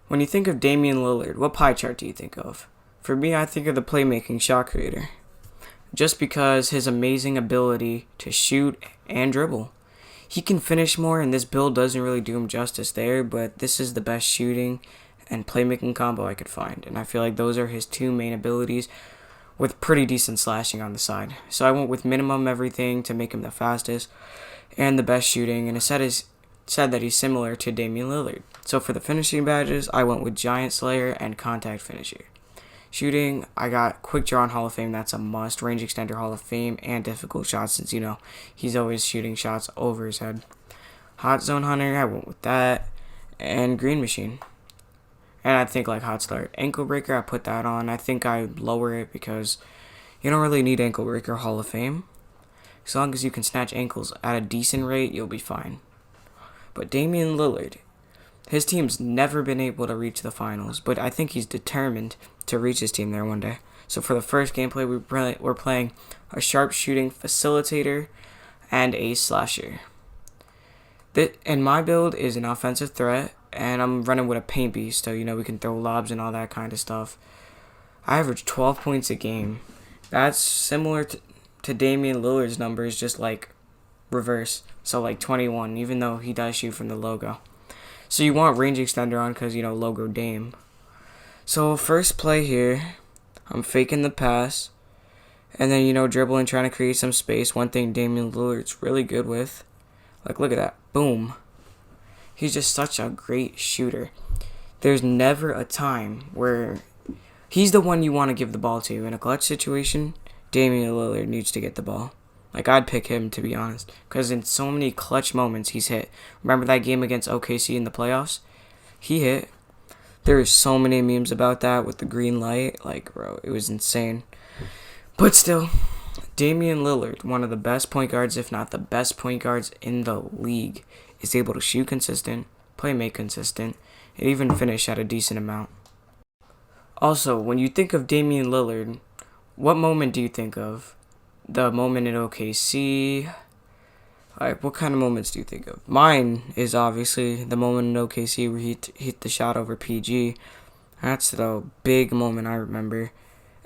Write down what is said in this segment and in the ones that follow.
When you think of Damian Lillard, what pie chart do you think of? For me, I think of the playmaking shot creator. Just because his amazing ability to shoot and dribble. He can finish more, and this build doesn't really do him justice there, but this is the best shooting and playmaking combo I could find. And I feel like those are his two main abilities with pretty decent slashing on the side. So I went with minimum everything to make him the fastest and the best shooting, and it said that he's similar to Damian Lillard. So for the finishing badges, I went with Giant Slayer and Contact Finisher. Shooting, I got Quick Draw and Hall of Fame, that's a must. Range Extender Hall of Fame, and Difficult Shots, since, he's always shooting shots over his head. Hot Zone Hunter, I went with that. And Green Machine. And I think like Hot Start. Ankle Breaker, I put that on. I think I lower it because you don't really need Ankle Breaker Hall of Fame. As long as you can snatch ankles at a decent rate, you'll be fine. But Damian Lillard, his team's never been able to reach the finals, but I think he's determined to reach his team there one day. So for the first gameplay, we're playing a sharpshooting facilitator and a slasher. And my build is an offensive threat, and I'm running with a paint beast, so we can throw lobs and all that kind of stuff. I average 12 points a game. That's similar to Damian Lillard's numbers, just like reverse. So like 21, even though he does shoot from the logo. So you want range extender on because, logo Dame. So first play here, I'm faking the pass. And then, dribbling, trying to create some space. One thing Damian Lillard's really good with. Like, look at that. Boom. He's just such a great shooter. There's never a time where he's the one you want to give the ball to. In a clutch situation, Damian Lillard needs to get the ball. Like, I'd pick him, to be honest. Because in so many clutch moments, he's hit. Remember that game against OKC in the playoffs? He hit. There is so many memes about that with the green light. Like, bro, it was insane. But still, Damian Lillard, one of the best point guards, if not the best point guards in the league, is able to shoot consistent, play make consistent, and even finish at a decent amount. Also, when you think of Damian Lillard, what moment do you think of? The moment in OKC? Like, what kind of moments do you think of? Mine is obviously the moment in OKC where he hit the shot over PG. That's the big moment I remember.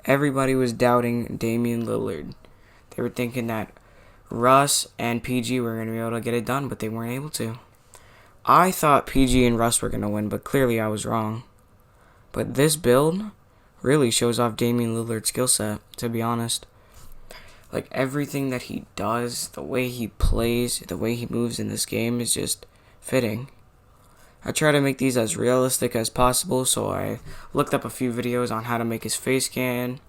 Everybody was doubting Damian Lillard. They were thinking that Russ and PG were going to be able to get it done, but they weren't able to. I thought PG and Russ were going to win, but clearly I was wrong. But this build really shows off Damian Lillard's skill set, to be honest. Like, everything that he does, the way he plays, the way he moves in this game is just fitting. I try to make these as realistic as possible, so I looked up a few videos on how to make his face scan.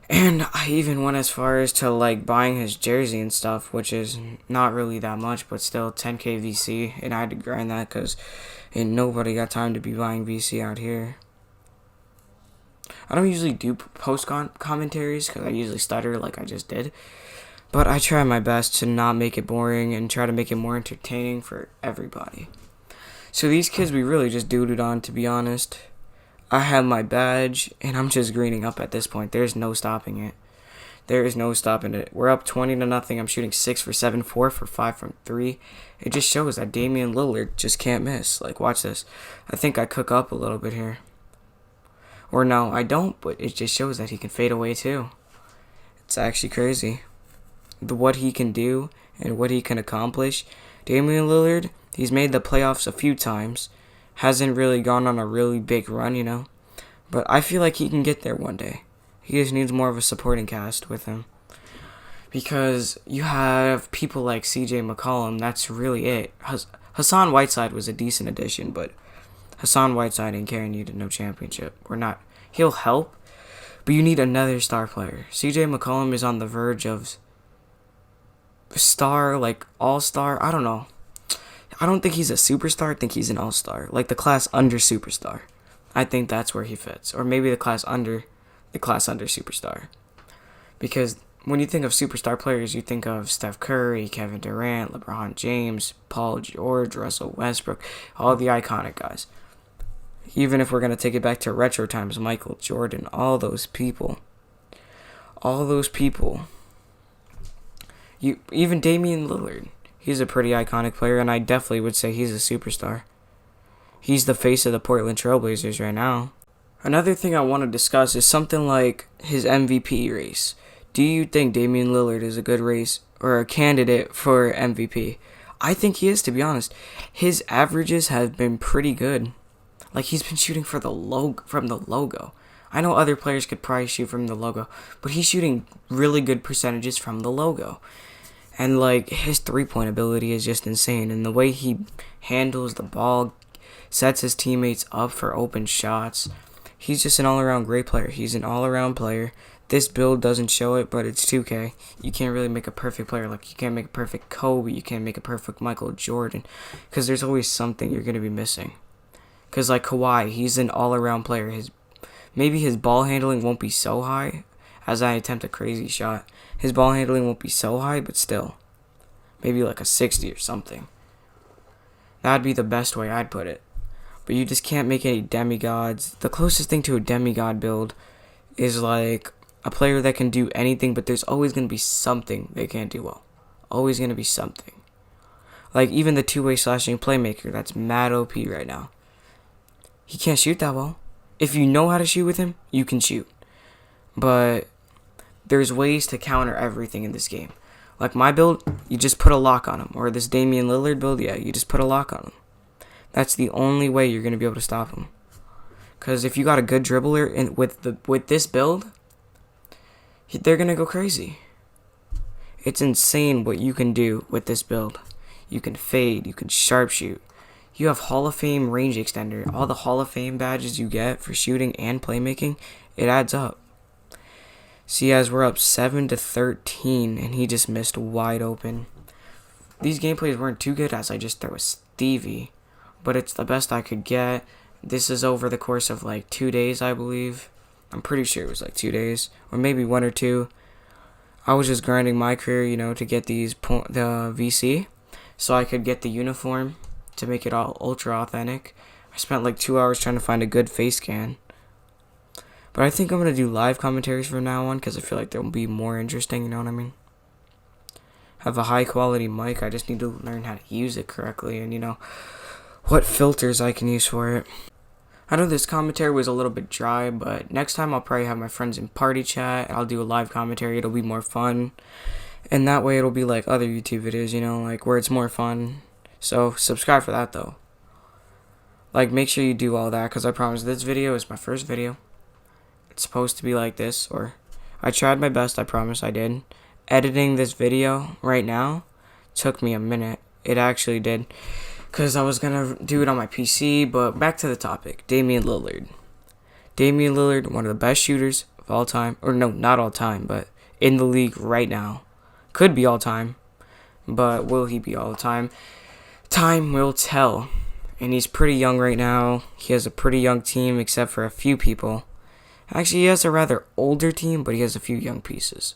And I even went as far as to, buying his jersey and stuff, which is not really that much, but still 10k VC. And I had to grind that because ain't nobody got time to be buying VC out here. I don't usually do commentaries because I usually stutter like I just did. But I try my best to not make it boring and try to make it more entertaining for everybody. So these kids we really just duded on, to be honest. I have my badge and I'm just greening up at this point. There's no stopping it. There is no stopping it. We're up 20-0. I'm shooting 6 for 7, 4 for 5 from 3. It just shows that Damian Lillard just can't miss. Like, watch this. I think I cook up a little bit here. Or no, I don't, but it just shows that he can fade away too. It's actually crazy. What he can do and what he can accomplish. Damian Lillard, he's made the playoffs a few times. Hasn't really gone on a really big run, But I feel like he can get there one day. He just needs more of a supporting cast with him. Because you have people like CJ McCollum, that's really it. Hassan Whiteside was a decent addition, but Hassan Whiteside ain't carrying you to no championship. Or not. He'll help, but you need another star player. CJ McCollum is on the verge of star, all-star. I don't know. I don't think he's a superstar. I think he's an all-star. Like the class under superstar. I think that's where he fits. Or maybe the class under superstar. Because when you think of superstar players, you think of Steph Curry, Kevin Durant, LeBron James, Paul George, Russell Westbrook, all the iconic guys. Even if we're going to take it back to retro times, Michael Jordan, all those people. Even Damian Lillard. He's a pretty iconic player, and I definitely would say he's a superstar. He's the face of the Portland Trailblazers right now. Another thing I want to discuss is something like his MVP race. Do you think Damian Lillard is a good race or a candidate for MVP? I think he is, to be honest. His averages have been pretty good. Like, he's been shooting from the logo. I know other players could probably shoot from the logo, but he's shooting really good percentages from the logo. And, like, his three-point ability is just insane. And the way he handles the ball, sets his teammates up for open shots. He's just an all-around great player. He's an all-around player. This build doesn't show it, but it's 2K. You can't really make a perfect player. Like, you can't make a perfect Kobe. You can't make a perfect Michael Jordan. Because there's always something you're going to be missing. Because, like, Kawhi, he's an all-around player. Maybe his ball handling won't be so high as I attempt a crazy shot. His ball handling won't be so high, but still. Maybe like a 60 or something. That'd be the best way I'd put it. But you just can't make any demigods. The closest thing to a demigod build is like a player that can do anything, but there's always going to be something they can't do well. Always going to be something. Like even the two-way slashing playmaker, that's mad OP right now. He can't shoot that well. If you know how to shoot with him, you can shoot. But there's ways to counter everything in this game. Like my build, you just put a lock on him. Or this Damian Lillard build, yeah, you just put a lock on him. That's the only way you're going to be able to stop him. Because if you got a good dribbler with this build, they're going to go crazy. It's insane what you can do with this build. You can fade, you can sharpshoot. You have Hall of Fame range extender. All the Hall of Fame badges you get for shooting and playmaking, it adds up. See, as we're up 7-13, and he just missed wide open. These gameplays weren't too good as I just threw a Stevie, but it's the best I could get. This is over the course of like 2 days, I believe. I'm pretty sure it was like 2 days, or maybe 1 or 2. I was just grinding my career, to get the VC, so I could get the uniform to make it all ultra authentic. I spent like 2 hours trying to find a good face scan. But I think I'm going to do live commentaries from now on because I feel like they'll be more interesting, you know what I mean? Have a high quality mic, I just need to learn how to use it correctly and, what filters I can use for it. I know this commentary was a little bit dry, but next time I'll probably have my friends in party chat. I'll do a live commentary, it'll be more fun. And that way it'll be like other YouTube videos, like where it's more fun. So subscribe for that though. Like make sure you do all that because I promise this video is my first video. It's supposed to be like this, or I tried my best, I promise I did. Editing this video right now took me a minute. It actually did. Because I was going to do it on my PC, but back to the topic. Damian Lillard. Damian Lillard, one of the best shooters of all time. Or no, not all time, but in the league right now. Could be all time, but will he be all time? Time will tell. And he's pretty young right now. He has a pretty young team except for a few people. Actually, he has a rather older team, but he has a few young pieces.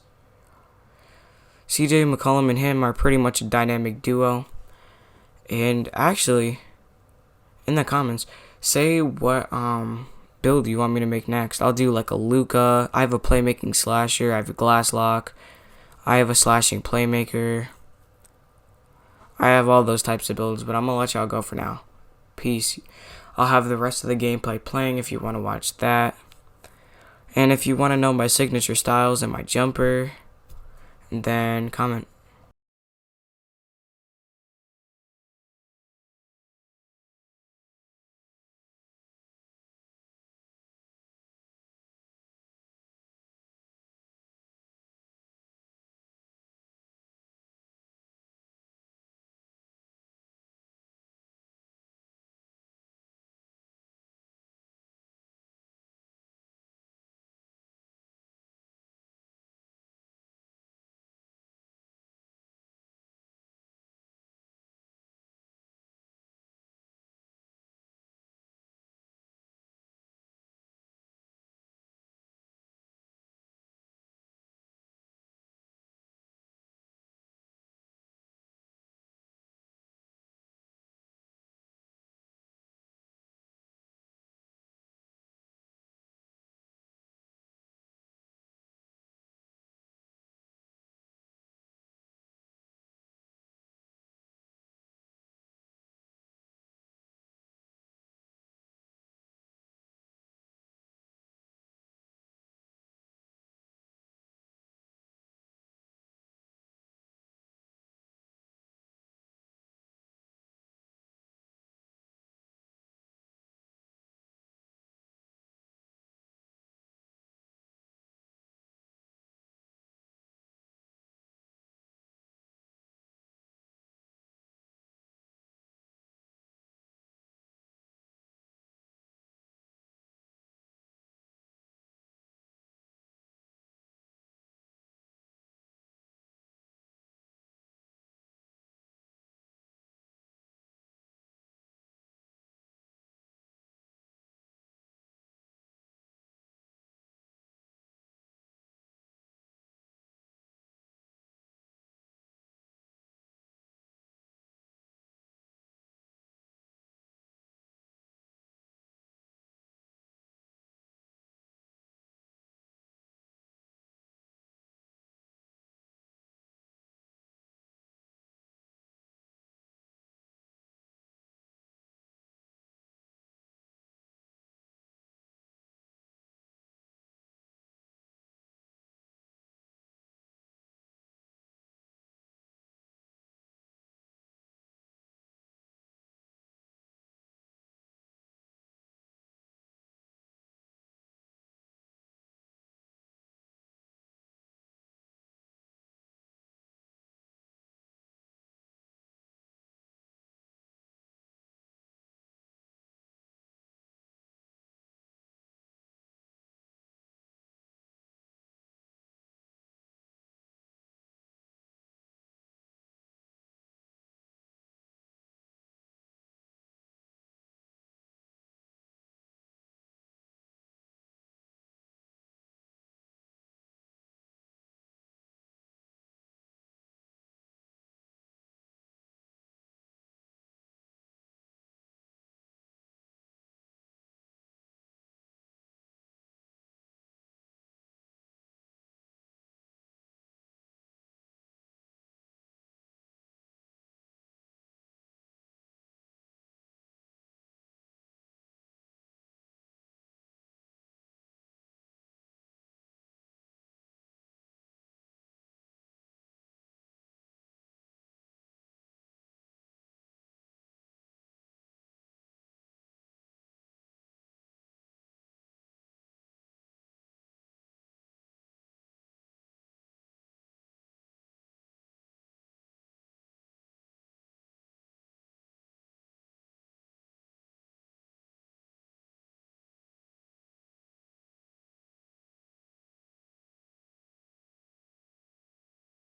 CJ McCollum and him are pretty much a dynamic duo. And actually, in the comments, say what build you want me to make next. I'll do like a Luka. I have a playmaking slasher. I have a glass lock. I have a slashing playmaker. I have all those types of builds, but I'm going to let y'all go for now. Peace. I'll have the rest of the gameplay playing if you want to watch that. And if you want to know my signature styles and my jumper, then comment.